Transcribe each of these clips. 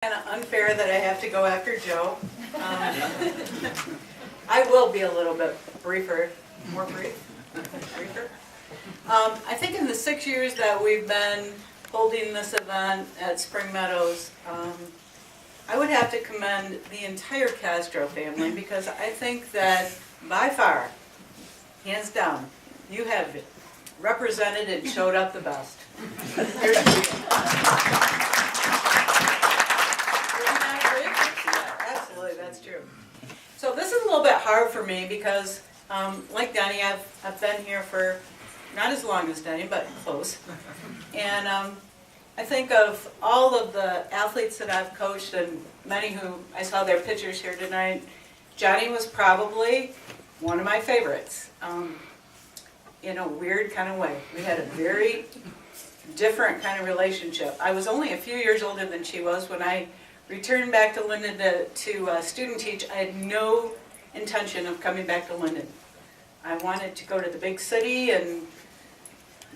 Kind of unfair that I have to go after Joe. I will be a little bit briefer, briefer. I think in the 6 years that we've been holding this event at Spring Meadows, I would have to commend the entire Castro family because I think that by far, hands down, you have represented and showed up the best. Absolutely, that's true. So this is a little bit hard for me because, like Denny, I've been here for not as long as Denny, but close. And I think of all of the athletes that I've coached and many who I saw their pictures here tonight, Joni was probably one of my favorites in a weird kind of way. We had a very different kind of relationship. I was only a few years older than she was when I returned back to Linden to student teach. I had no intention of coming back to Linden. I wanted to go to the big city and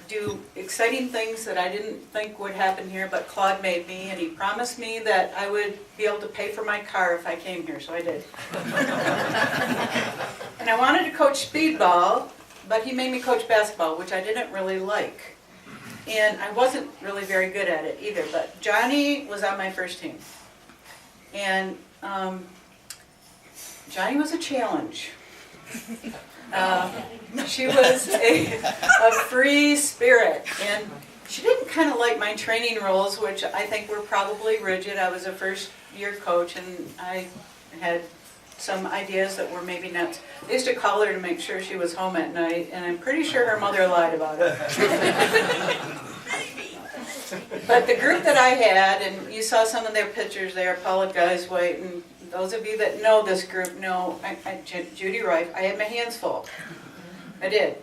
do exciting things that I didn't think would happen here, but Claude made me, and he promised me that I would be able to pay for my car if I came here, so I did. And I wanted to coach speedball, but he made me coach basketball, which I didn't really like. And I wasn't really very good at it either, but Joni was on my first team. And Joni was a challenge. She was a free spirit, and she didn't kind of like my training rules, which I think were probably rigid. I was a first-year coach, and I had some ideas that were maybe nuts. I used to call her to make sure she was home at night, and I'm pretty sure her mother lied about it. But the group that I had, and you saw some of their pictures there, Paula Geiswhite, and those of you that know this group know Judy Reif, I had my hands full. I did.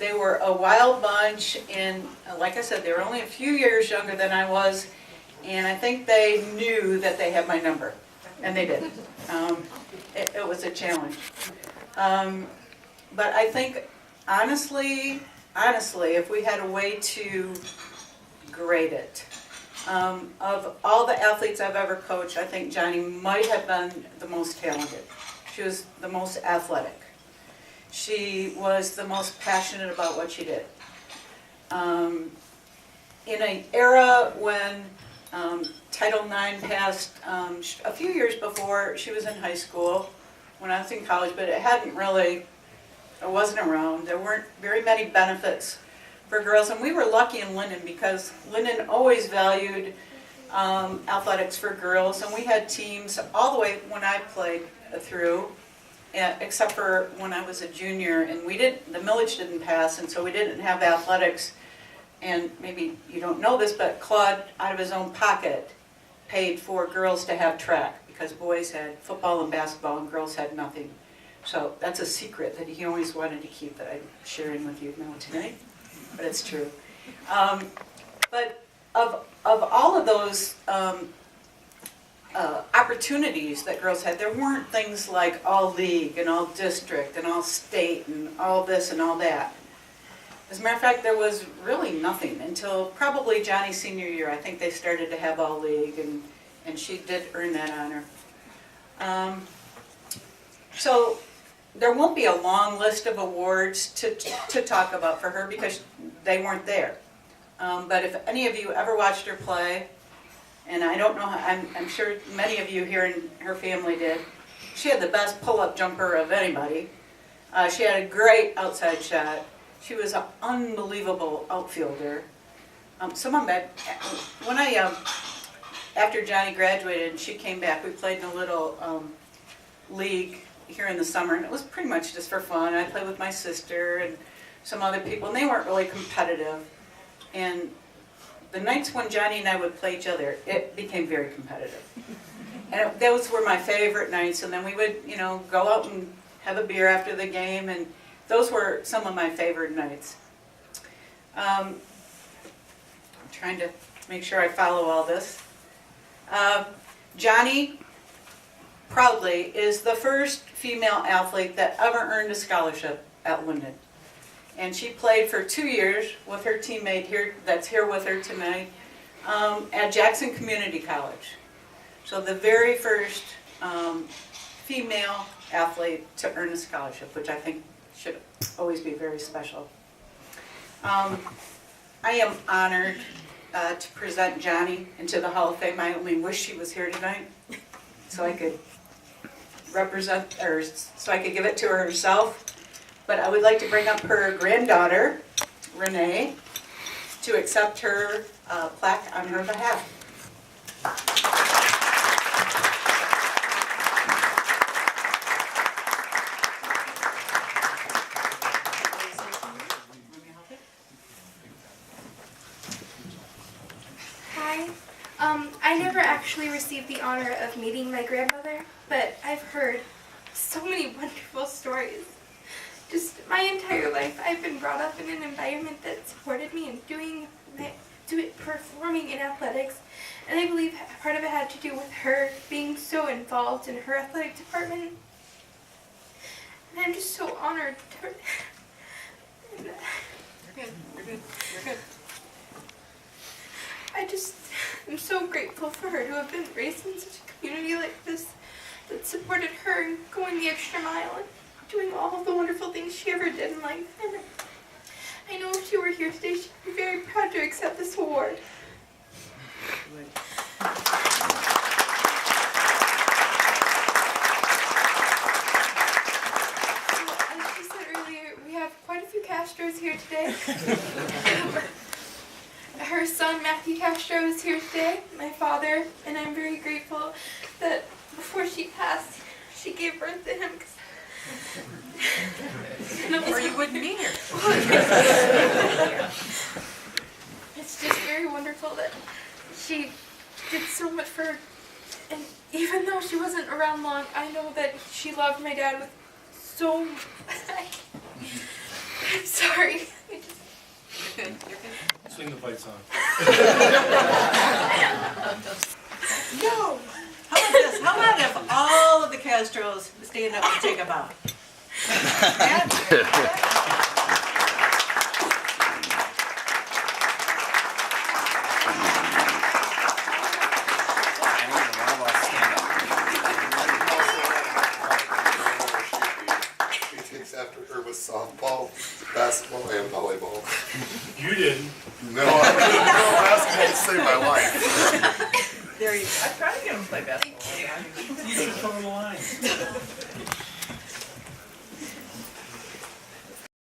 They were a wild bunch, and like I said, they were only a few years younger than I was, and I think they knew that they had my number, and they did. It was a challenge. But I think, honestly, if we had a way to grade it, of all the athletes I've ever coached, I think Joni might have been the most talented. She was the most athletic. She was the most passionate about what she did. In an era when Title IX passed, a few years before, she was in high school, when I was in college, but it wasn't around. There weren't very many benefits for girls, and we were lucky in Linden because Linden always valued athletics for girls, and we had teams all the way when I played through, except for when I was a junior, and the millage didn't pass, and so we didn't have athletics. And maybe you don't know this, but Claude, out of his own pocket, paid for girls to have track because boys had football and basketball and girls had nothing. So that's a secret that he always wanted to keep that I'm sharing with you now tonight. But it's true. But of all of those opportunities that girls had, there weren't things like all league and all district and all state and all this and all that. As a matter of fact, there was really nothing until probably Joni's senior year. I think they started to have all league, and she did earn that honor. So there won't be a long list of awards to talk about for her because they weren't there. But if any of you ever watched her play, and I don't know, I'm sure many of you here in her family did, she had the best pull-up jumper of anybody. She had a great outside shot. She was an unbelievable outfielder. After Joni graduated and she came back, we played in a little league here in the summer, and it was pretty much just for fun. I played with my sister and some other people, and they weren't really competitive. And the nights when Joni and I would play each other, it became very competitive. And those were my favorite nights, and then we would, go out and have a beer after the game, and those were some of my favorite nights. I'm trying to make sure I follow all this. Joni, proudly, is the first female athlete that ever earned a scholarship at Linden. And she played for 2 years with her teammate here, that's here with her tonight, at Jackson Community College. So the very first female athlete to earn a scholarship, which I think should always be very special. I am honored to present Joni into the Hall of Fame. I only wish she was here tonight so I could represent, or so I could give it to her herself. But I would like to bring up her granddaughter, Renee, to accept her plaque on her behalf. Hi. I never actually received the honor of meeting my grandmother, but I've heard so many wonderful stories. Just my entire life, I've been brought up in an environment that supported me in performing in athletics, and I believe part of it had to do with her being so involved in her athletic department. And I'm just so honored to. You're good. You're good. You're good. I'm so grateful for her to have been raised in such a community like this that supported her and going the extra mile and doing all of the wonderful things she ever did in life. And I know if she were here today, she'd be very proud to accept this award. As she said earlier, we have quite a few Castros here today. Her son, Matthew Castro, is here today, my father, and I'm very grateful that before she passed, she gave birth to him. Or you wouldn't be here. It's just very wonderful that she did so much for her, and even though she wasn't around long, I know that she loved my dad with so much. I'm sorry. You're good. You're good. Swing the fight song. No! How about this? How about if all of the Castros stand up and take a bow? He takes after her with softball, basketball, and volleyball. You didn't. No, I didn't know basketball to save my life. There you go. I tried to get him to play basketball. You should throw him a line.